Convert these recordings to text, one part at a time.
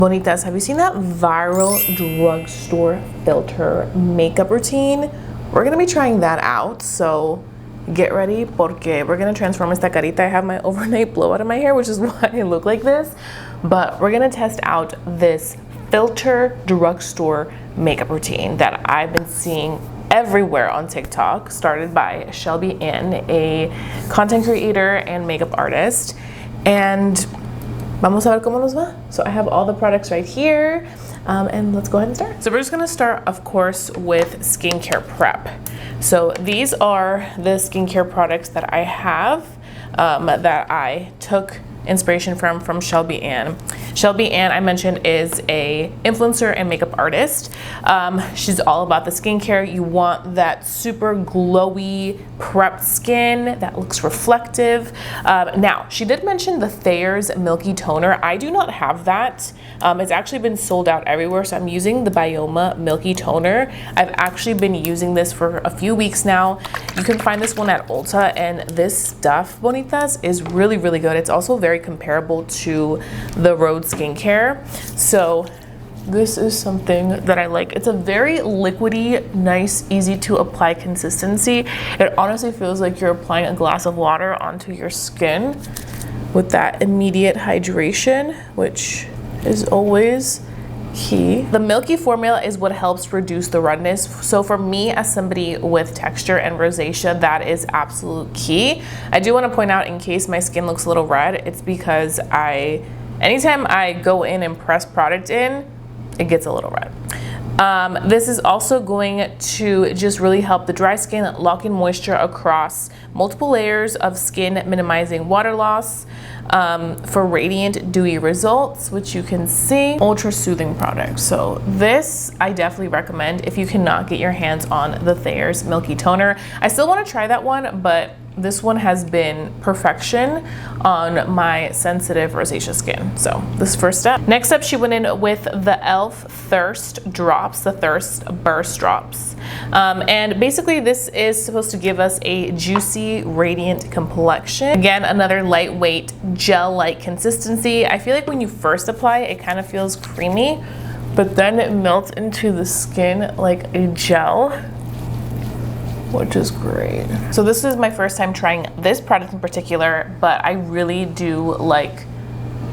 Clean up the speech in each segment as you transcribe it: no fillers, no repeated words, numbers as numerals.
Bonitas, have you seen that viral drugstore filter makeup routine? We're gonna be trying that out, so get ready porque we're gonna transform esta carita. I have my overnight blowout in my hair, which is why I look like this, but we're gonna test out this filter drugstore makeup routine that I've been seeing everywhere on TikTok, started by Shelby Ann, a content creator and makeup artist. And vamos a ver cómo nos va. So I have all the products right here, and let's go ahead and start. So we're just gonna start, of course, with skincare prep. So these are the skincare products that I have, that I took inspiration from Shelby Ann. Shelby Ann, I mentioned, is a influencer and makeup artist. She's all about the skincare. You want that super glowy, prepped skin that looks reflective. Now, she did mention the Thayer's Milky Toner. I do not have that. It's actually been sold out everywhere, so I'm using the Bioma Milky Toner. I've actually been using this for a few weeks now. You can find this one at Ulta, and this stuff, Bonitas, is really, really good. It's also very comparable to the Rhode skincare. So this is something that I like. It's a very liquidy, nice, easy to apply consistency. It honestly feels like you're applying a glass of water onto your skin with that immediate hydration, which is always key. The milky formula is what helps reduce the redness. So for me, as somebody with texture and rosacea, that is absolute key. I do want to point out, in case my skin looks a little red, it's because anytime I go in and press product in, it gets a little red. This is also going to just really help the dry skin, lock in moisture across multiple layers of skin, minimizing water loss, for radiant, dewy results, which you can see. Ultra soothing product. So this I definitely recommend if you cannot get your hands on the Thayer's Milky Toner. I still want to try that one, but this one has been perfection on my sensitive rosacea skin. So this is first step. Next up, she went in with the e.l.f. Thirst Drops, the Thirst Burst Drops. And basically this is supposed to give us a juicy, radiant complexion. Again, another lightweight gel-like consistency. I feel like when you first apply it, it kind of feels creamy, but then it melts into the skin like a gel, which is great. So this is my first time trying this product in particular, but I really do like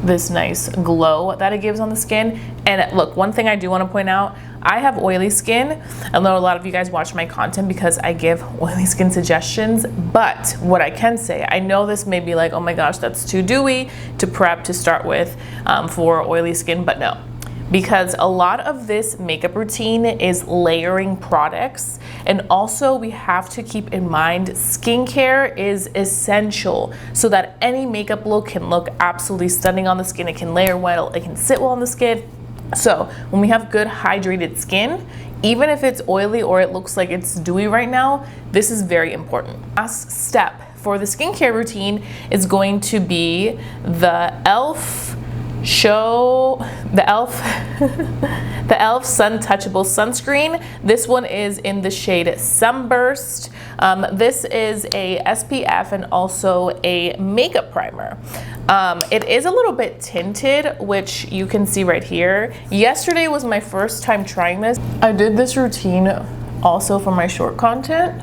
this nice glow that it gives on the skin. And look, one thing I do want to point out, I have oily skin. I know a lot of you guys watch my content because I give oily skin suggestions, but what I can say, I know this may be like, oh my gosh, that's too dewy to prep to start with for oily skin, but no. Because a lot of this makeup routine is layering products, and also we have to keep in mind skincare is essential so that any makeup look can look absolutely stunning on the skin. It can layer well, it can sit well on the skin. So when we have good hydrated skin, even if it's oily or it looks like it's dewy right now, this is very important. Last step for the skincare routine is going to be the e.l.f. the e.l.f. Sun Touchable Sunscreen. This one is in the shade Sunburst. This is a SPF and also a makeup primer. It is a little bit tinted, which you can see right here. Yesterday was my first time trying this. I did this routine also for my short content,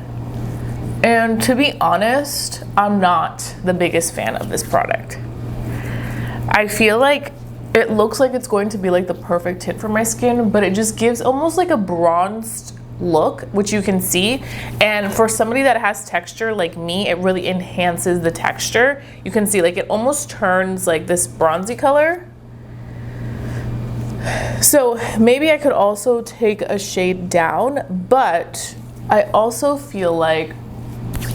and to be honest, I'm not the biggest fan of this product. I feel like it looks like it's going to be like the perfect tint for my skin, but it just gives almost like a bronzed look, which you can see. And for somebody that has texture like me, it really enhances the texture. You can see like it almost turns like this bronzy color. So maybe I could also take a shade down, but I also feel like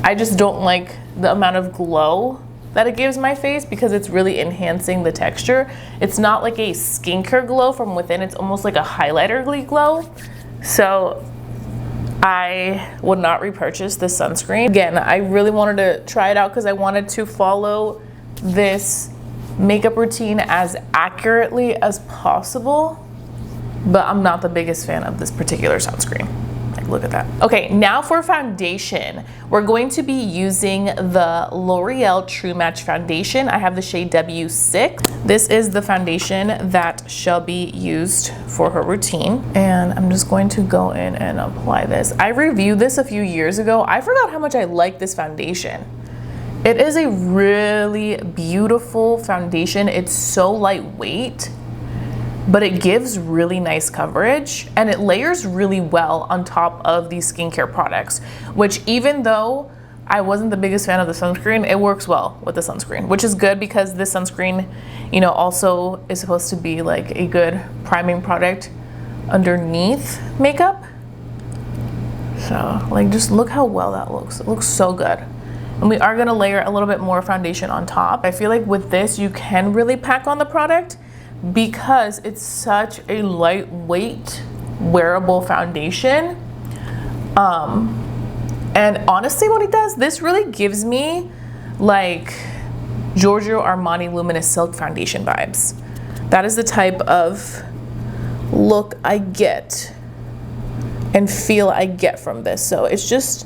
I just don't like the amount of glow that it gives my face because it's really enhancing the texture. It's not like a skincare glow from within, it's almost like a highlighter glow. So I would not repurchase this sunscreen. Again, I really wanted to try it out because I wanted to follow this makeup routine as accurately as possible, but I'm not the biggest fan of this particular sunscreen. Like, look at that. Okay, now for foundation. We're going to be using the L'Oreal True Match Foundation. I have the shade W6. This is the foundation that shall be used for her routine. And I'm just going to go in and apply this. I reviewed this a few years ago. I forgot how much I like this foundation. It is a really beautiful foundation. It's so lightweight, but it gives really nice coverage and it layers really well on top of these skincare products, which even though I wasn't the biggest fan of the sunscreen, it works well with the sunscreen, which is good because this sunscreen, you know, also is supposed to be like a good priming product underneath makeup. So like, just look how well that looks. It looks so good. And we are gonna layer a little bit more foundation on top. I feel like with this, you can really pack on the product because it's such a lightweight, wearable foundation. And honestly, what it does, this really gives me like Giorgio Armani Luminous Silk Foundation vibes. That is the type of look I get and feel I get from this. So it's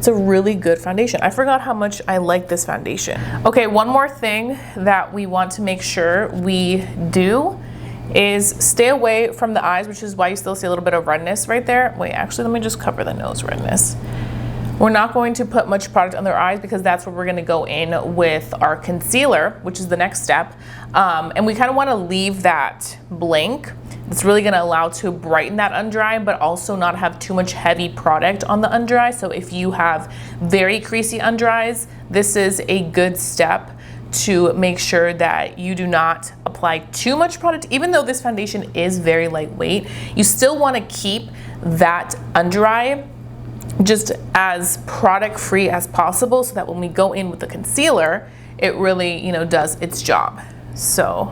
a really good foundation. I forgot how much I like this foundation. Okay, one more thing that we want to make sure we do is stay away from the eyes, which is why you still see a little bit of redness right there. Wait, actually, let me just cover the nose redness. We're not going to put much product on their eyes because that's where we're gonna go in with our concealer, which is the next step. And we kind of wanna leave that blank. It's really gonna allow to brighten that under eye, but also not have too much heavy product on the under eye. So if you have very creasy under eyes, this is a good step to make sure that you do not apply too much product. Even though this foundation is very lightweight, you still wanna keep that under eye just as product free as possible so that when we go in with the concealer, it really, you know, does its job. So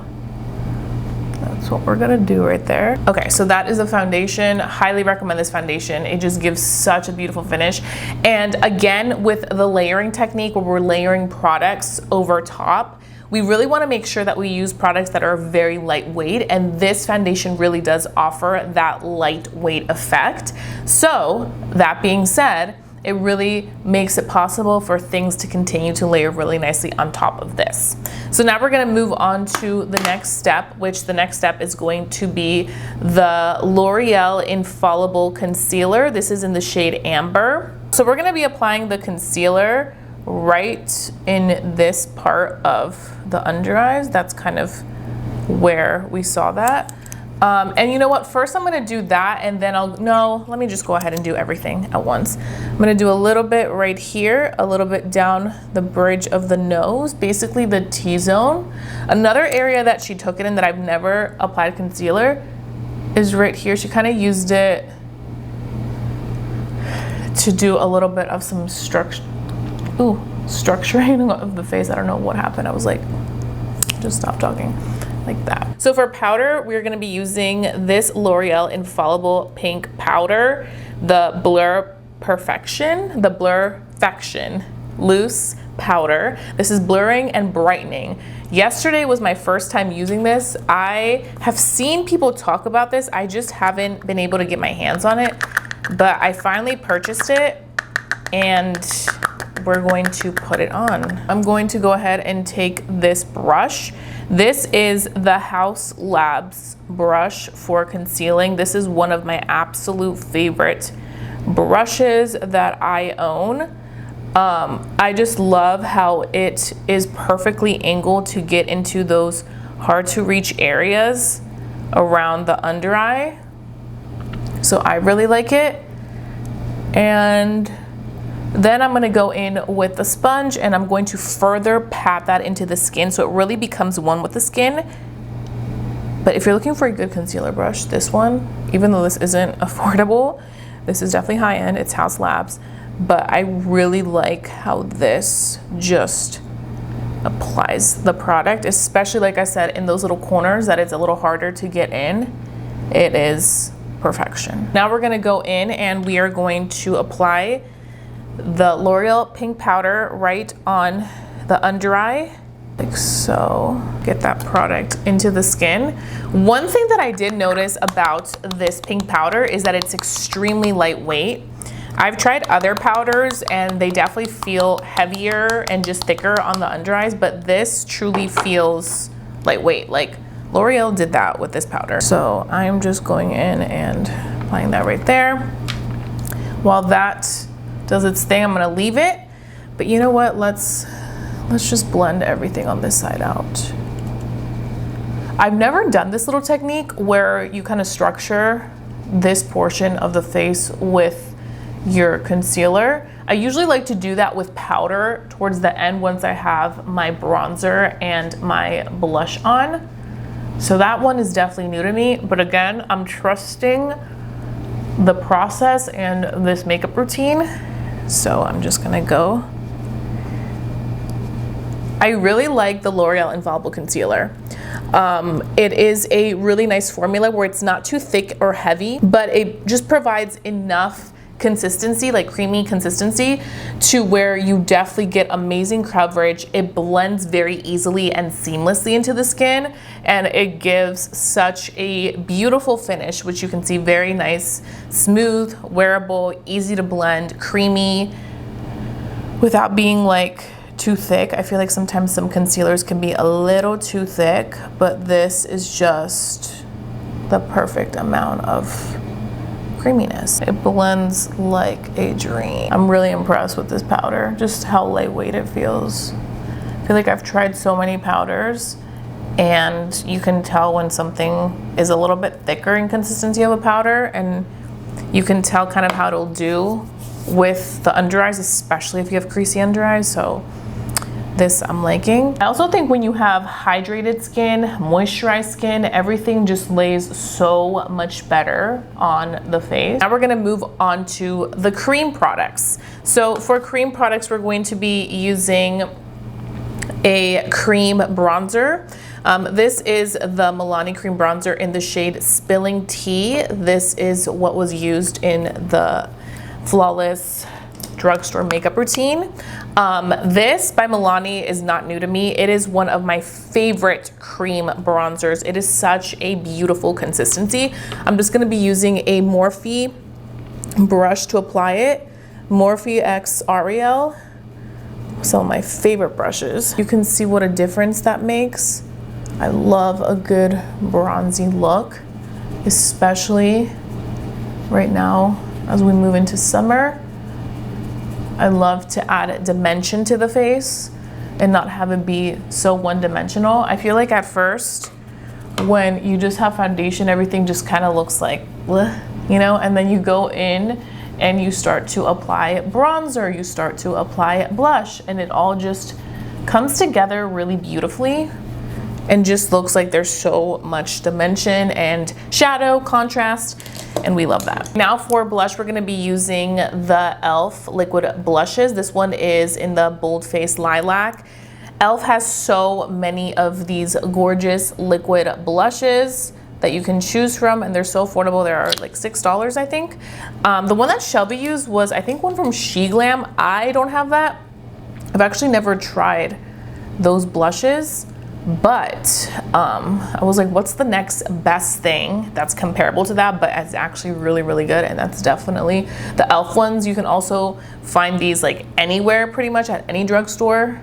that's what we're gonna do right there. Okay, so that is a foundation. Highly recommend this foundation. It just gives such a beautiful finish. And again, with the layering technique where we're layering products over top, we really wanna make sure that we use products that are very lightweight, and this foundation really does offer that lightweight effect. So that being said, it really makes it possible for things to continue to layer really nicely on top of this. So now we're gonna move on to the next step, which the next step is going to be the L'Oreal Infallible Concealer. This is in the shade Amber. So we're gonna be applying the concealer right in this part of the under eyes. That's kind of where we saw that. And you know what, first I'm gonna do that and then let me just go ahead and do everything at once. I'm gonna do a little bit right here, a little bit down the bridge of the nose, basically the T-zone. Another area that she took it in that I've never applied concealer is right here. She kind of used it to do a little bit of some structuring of the face. I don't know what happened. I was like, just stop talking. Like that. So for powder, we're gonna be using this L'Oreal Infallible Pink Powder, the Blurfection Loose Powder. This is blurring and brightening. Yesterday was my first time using this. I have seen people talk about this. I just haven't been able to get my hands on it, but I finally purchased it and we're going to put it on. I'm going to go ahead and take this brush. This is the Haus Labs brush for concealing. This is one of my absolute favorite brushes that I own. I just love how it is perfectly angled to get into those hard to reach areas around the under eye. So I really like it. And then I'm gonna go in with the sponge and I'm going to further pat that into the skin so it really becomes one with the skin. But if you're looking for a good concealer brush, this one, even though this isn't affordable, this is definitely high end, it's Haus Labs, but I really like how this just applies the product, especially like I said, in those little corners that it's a little harder to get in. It is perfection. Now we're gonna go in and we are going to apply the L'Oreal Pink Powder right on the under eye. like so. Get that product into the skin. One thing that I did notice about this pink powder is that it's extremely lightweight. I've tried other powders and they definitely feel heavier and just thicker on the under eyes, but this truly feels lightweight. Like L'Oreal did that with this powder. So I'm just going in and applying that right there. While that does its thing, I'm gonna leave it. But you know what, let's just blend everything on this side out. I've never done this little technique where you kind of structure this portion of the face with your concealer. I usually like to do that with powder towards the end once I have my bronzer and my blush on. So that one is definitely new to me, but again, I'm trusting the process and this makeup routine. So I'm just gonna go. I really like the L'Oreal Infallible Concealer. It is a really nice formula where it's not too thick or heavy, but it just provides enough consistency, like creamy consistency, to where you definitely get amazing coverage. It blends very easily and seamlessly into the skin, and it gives such a beautiful finish, which you can see very nice, smooth, wearable, easy to blend, creamy, without being like too thick. I feel like sometimes some concealers can be a little too thick, but this is just the perfect amount of creaminess. It blends like a dream. I'm really impressed with this powder, just how lightweight it feels. I feel like I've tried so many powders and you can tell when something is a little bit thicker in consistency of a powder, and you can tell kind of how it'll do with the under eyes, especially if you have creasy under eyes. So this I'm liking. I also think when you have hydrated skin, moisturized skin, everything just lays so much better on the face. Now we're gonna move on to the cream products. So for cream products, we're going to be using a cream bronzer. This is the Milani Cream Bronzer in the shade Spilling Tea. This is what was used in the Flawless drugstore makeup routine. This by Milani is not new to me. It is one of my favorite cream bronzers. It is such a beautiful consistency. I'm just gonna be using a Morphe brush to apply it. Morphe X Ariel, some of my favorite brushes. You can see what a difference that makes. I love a good bronzy look, especially right now as we move into summer. I love to add dimension to the face and not have it be so one-dimensional. I feel like at first, when you just have foundation, everything just kind of looks like, bleh, you know, and then you go in and you start to apply bronzer, you start to apply blush, and it all just comes together really beautifully and just looks like there's so much dimension and shadow, contrast, and we love that. Now for blush, we're gonna be using the e.l.f. liquid blushes. This one is in the Bold Face Lilac. e.l.f. has so many of these gorgeous liquid blushes that you can choose from, and they're so affordable. They are like $6, I think. The one that Shelby used was, I think, one from She Glam. I don't have that. I've actually never tried those blushes. But I was like, what's the next best thing that's comparable to that, but it's actually really, really good? And that's definitely the e.l.f. ones. You can also find these like anywhere, pretty much at any drugstore.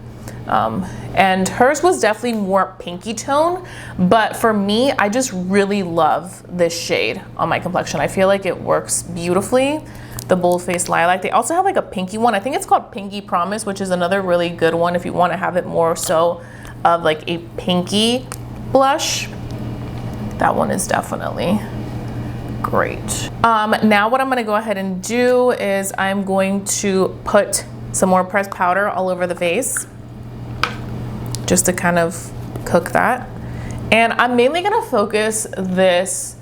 And hers was definitely more pinky tone, but for me, I just really love this shade on my complexion. I feel like it works beautifully. The Bold Face Lilac. They also have like a pinky one. I think it's called Pinky Promise, which is another really good one if you want to have it more so of like a pinky blush. That one is definitely great. Now what I'm gonna go ahead and do is I'm going to put some more pressed powder all over the face just to kind of cook that. And I'm mainly gonna focus this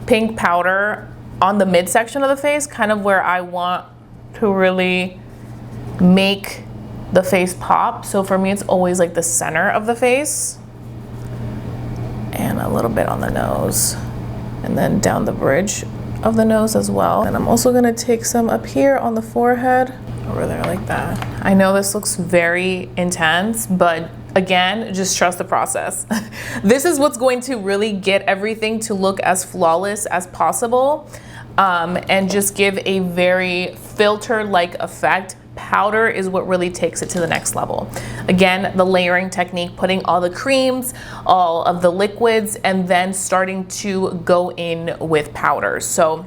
pink powder on the midsection of the face, kind of where I want to really make the face pop. So for me, it's always like the center of the face and a little bit on the nose and then down the bridge of the nose as well. And I'm also gonna take some up here on the forehead, over there like that. I know this looks very intense, but again, just trust the process. This is what's going to really get everything to look as flawless as possible, and just give a very filter-like effect. Powder is what really takes it to the next level. Again, the layering technique, putting all the creams, all of the liquids, and then starting to go in with powders. So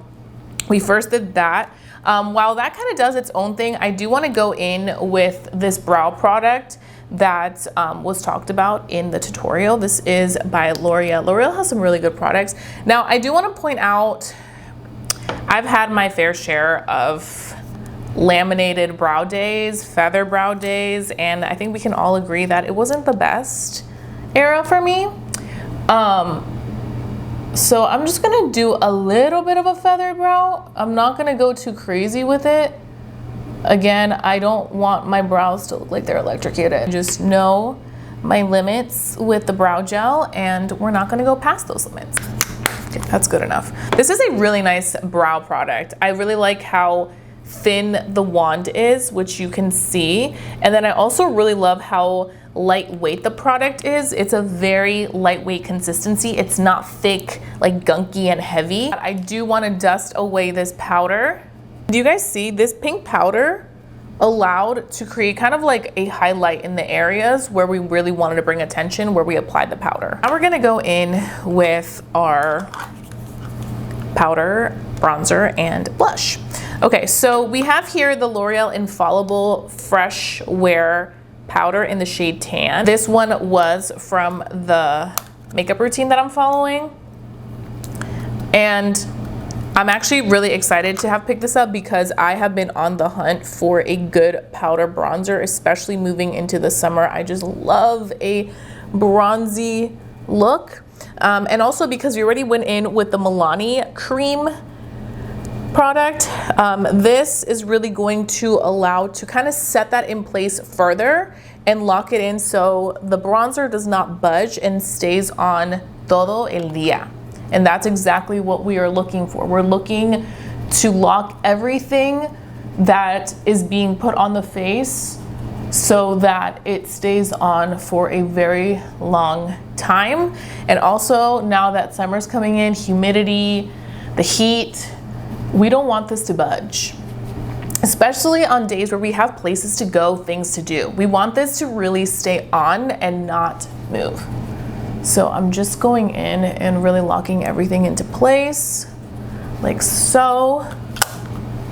we first did that. While that kind of does its own thing, I do want to go in with this brow product that was talked about in the tutorial. This is by L'Oreal. L'Oreal has some really good products. Now, I do want to point out, I've had my fair share of laminated brow days, feather brow days, and I think we can all agree that it wasn't the best era for me. So I'm just gonna do a little bit of a feather brow. I'm not gonna go too crazy with it. Again, I don't want my brows to look like they're electrocuted. Just know my limits with the brow gel, and we're not gonna go past those limits. Okay, that's good enough. This is a really nice brow product. I really like how thin the wand is, which you can see. And then I also really love how lightweight the product is. It's a very lightweight consistency. It's not thick, like gunky and heavy. I do want to dust away this powder. Do you guys see this pink powder allowed to create kind of like a highlight in the areas where we really wanted to bring attention, where we applied the powder. Now we're gonna go in with our powder, bronzer, and blush. Okay, so we have here the L'Oreal Infallible Fresh Wear Powder in the shade Tan. This one was from the makeup routine that I'm following. And I'm actually really excited to have picked this up because I have been on the hunt for a good powder bronzer, especially moving into the summer. I just love a bronzy look. And also because we already went in with the Milani Cream product. This is really going to allow to kind of set that in place further and lock it in so the bronzer does not budge and stays on todo el día. And that's exactly what we are looking for. We're looking to lock everything that is being put on the face so that it stays on for a very long time. And also, now that summer's coming in, humidity, the heat, we don't want this to budge, especially on days where we have places to go, things to do. We want this to really stay on and not move. So I'm just going in and really locking everything into place, like so.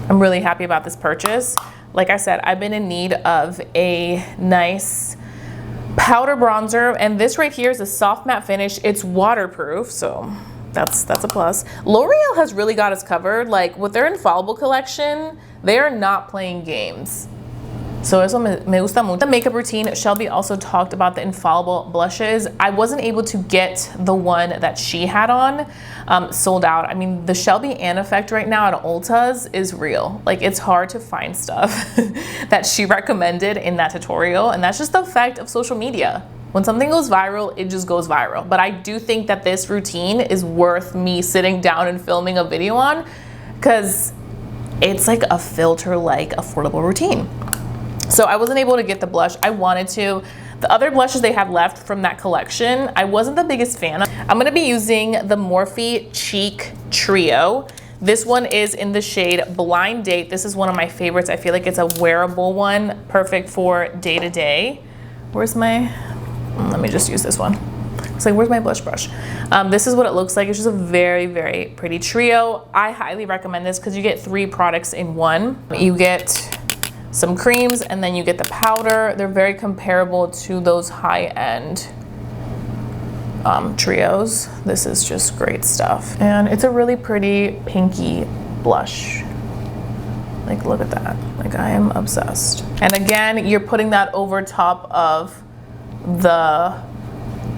I'm really happy about this purchase. Like I said, I've been in need of a nice powder bronzer, and this right here is a soft matte finish. It's waterproof, so that's a plus. L'Oreal has really got us covered. Like with their Infallible collection, they are not playing games. So eso me gusta mucho. The makeup routine, Shelby also talked about the Infallible blushes. I wasn't able to get the one that she had on, sold out. I mean, the Shelby Ann effect right now at Ulta's is real. Like, it's hard to find stuff that she recommended in that tutorial, and that's just the effect of social media. When something goes viral, it just goes viral. But I do think that this routine is worth me sitting down and filming a video on, because it's like a filter-like affordable routine. So I wasn't able to get the blush. I wanted to. The other blushes they had left from that collection, I wasn't the biggest fan of. I'm gonna be using the Morphe Cheek Trio. This one is in the shade Blind Date. This is one of my favorites. I feel like it's a wearable one, perfect for day to day. Where's my, let me just use this one. It's like, where's my blush brush? This is what it looks like. It's just a very, very pretty trio. I highly recommend this because you get 3 products in one. You get some creams, and then you get the powder. They're very comparable to those high-end trios. This is just great stuff. And it's a really pretty pinky blush. Like, look at that. Like, I am obsessed. And again, you're putting that over top of the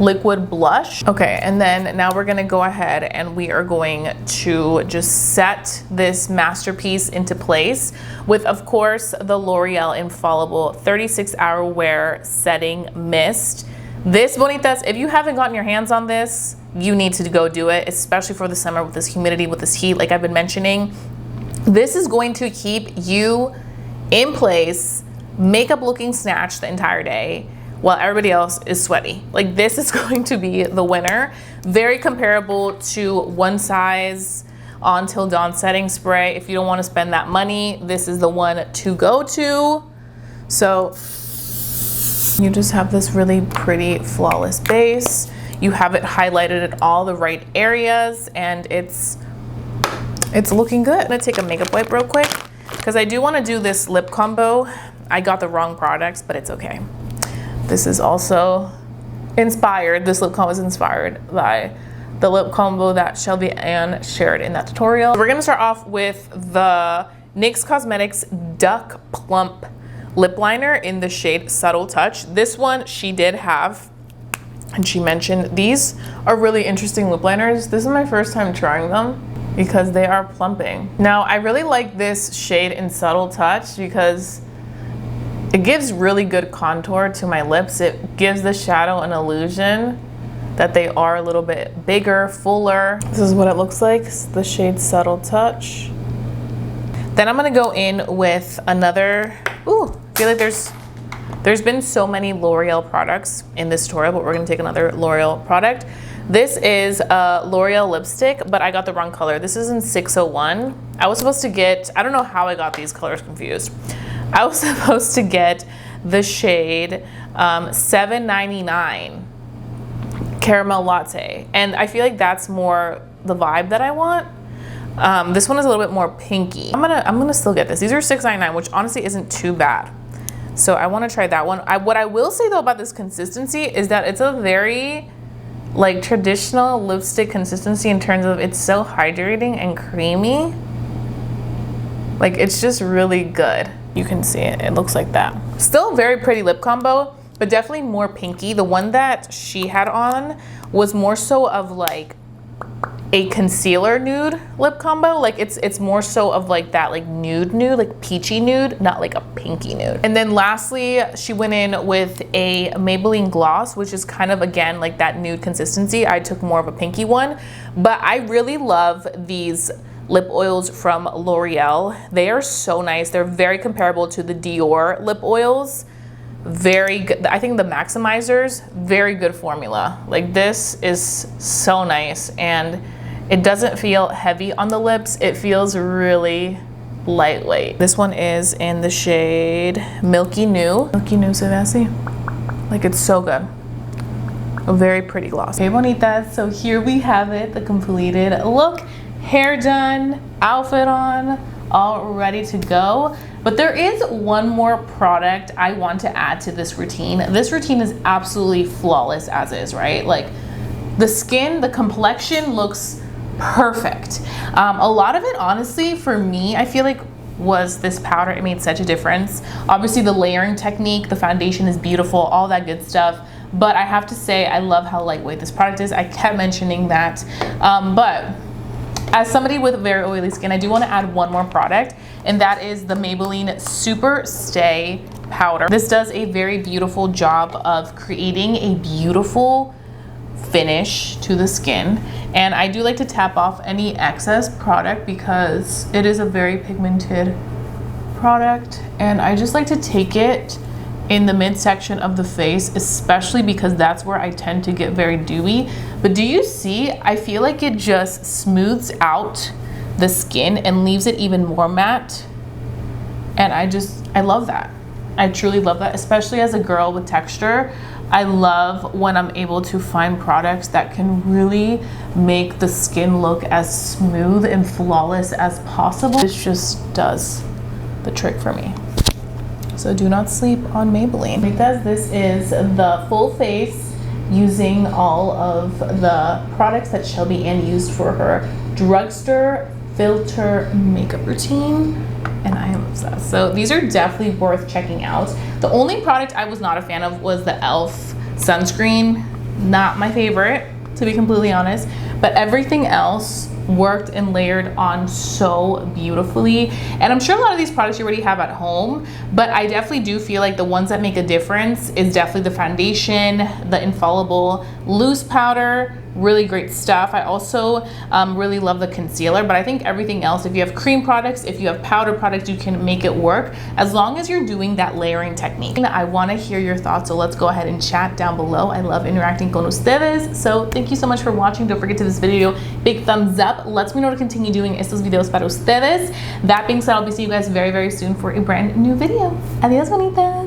liquid blush. Okay, and then now we're gonna go ahead and we are going to just set this masterpiece into place with, of course, the L'Oreal Infallible 36-hour wear setting mist. This, bonitas, if you haven't gotten your hands on this, you need to go do it, especially for the summer with this humidity, with this heat, like I've been mentioning. This is going to keep you in place, makeup looking snatched the entire day, while everybody else is sweaty. Like, this is going to be the winner. Very comparable to One Size On Till Dawn setting spray. If you don't want to spend that money, this is the one to go to. So you just have this really pretty flawless base. You have it highlighted in all the right areas, and it's looking good. I'm gonna take a makeup wipe real quick because I do want to do this lip combo. I got the wrong products, but it's okay. This is also inspired, this lip combo is inspired by the lip combo that Shelby Ann shared in that tutorial. We're gonna start off with the NYX Cosmetics Duck Plump lip liner in the shade Subtle Touch. This one she did have, and she mentioned these are really interesting lip liners. This is my first time trying them because they are plumping. Now, I really like this shade in Subtle Touch because it gives really good contour to my lips. It gives the shadow an illusion that they are a little bit bigger, fuller. This is what it looks like, the shade Subtle Touch. Then I'm gonna go in with another, ooh, I feel like there's been so many L'Oreal products in this tutorial, but we're gonna take another L'Oreal product. This is a L'Oreal lipstick, but I got the wrong color. This is in 601. I was supposed to get, I don't know how I got these colors confused. I was supposed to get the shade 799 Caramel Latte, and I feel like that's more the vibe that I want. This one is a little bit more pinky. I'm gonna still get this. These are $6.99, which honestly isn't too bad. So I want to try that one. What I will say though about this consistency is that it's a very like traditional lipstick consistency in terms of it's so hydrating and creamy. Like, it's just really good. You can see it, it looks like that. Still a very pretty lip combo, but definitely more pinky. The one that she had on was more so of like a concealer nude lip combo. Like it's more so of like that like nude, like peachy nude, not like a pinky nude. And then lastly, she went in with a Maybelline gloss, which is kind of again like that nude consistency. I took more of a pinky one, but I really love these lip oils from L'Oreal. They are so nice. They're very comparable to the Dior lip oils. Very good. I think the Maximizers, very good formula. Like, this is so nice, and it doesn't feel heavy on the lips. It feels really lightweight. This one is in the shade Milky New. Milky New se ve así. Like, it's so good. A very pretty gloss. Okay, bonitas, so here we have it, the completed look. Hair done, outfit on, all ready to go. But there is one more product I want to add to this routine. This routine is absolutely flawless as is, right? Like, the skin, the complexion looks perfect. A lot of it, honestly, for me, I feel like was this powder. It made such a difference. Obviously, the layering technique, the foundation is beautiful, all that good stuff. But I have to say, I love how lightweight this product is. I kept mentioning that. But as somebody with very oily skin, I do want to add one more product, and that is the Maybelline Super Stay Powder. This does a very beautiful job of creating a beautiful finish to the skin, and I do like to tap off any excess product because it is a very pigmented product, and I just like to take it in the midsection of the face, especially because that's where I tend to get very dewy. But do you see, I feel like it just smooths out the skin and leaves it even more matte. And I love that. I truly love that, especially as a girl with texture. I love when I'm able to find products that can really make the skin look as smooth and flawless as possible. This just does the trick for me. So do not sleep on Maybelline. Because this is the full face using all of the products that Shelby Ann used for her drugstore filter makeup routine, and I am obsessed. So these are definitely worth checking out. The only product I was not a fan of was the e.l.f. sunscreen. Not my favorite, to be completely honest, but everything else worked and layered on so beautifully. And I'm sure a lot of these products you already have at home, but I definitely do feel like the ones that make a difference is definitely the foundation, the Infallible Loose Powder. Really great stuff. I also really love the concealer, but I think everything else, if you have cream products, if you have powder products, you can make it work as long as you're doing that layering technique. And I want to hear your thoughts, so let's go ahead and chat down below. I love interacting con ustedes. So thank you so much for watching. Don't forget to this video big thumbs up. Lets me know to continue doing estos videos para ustedes. That being said, I'll be seeing you guys very, very soon for a brand new video. Adios, bonitas.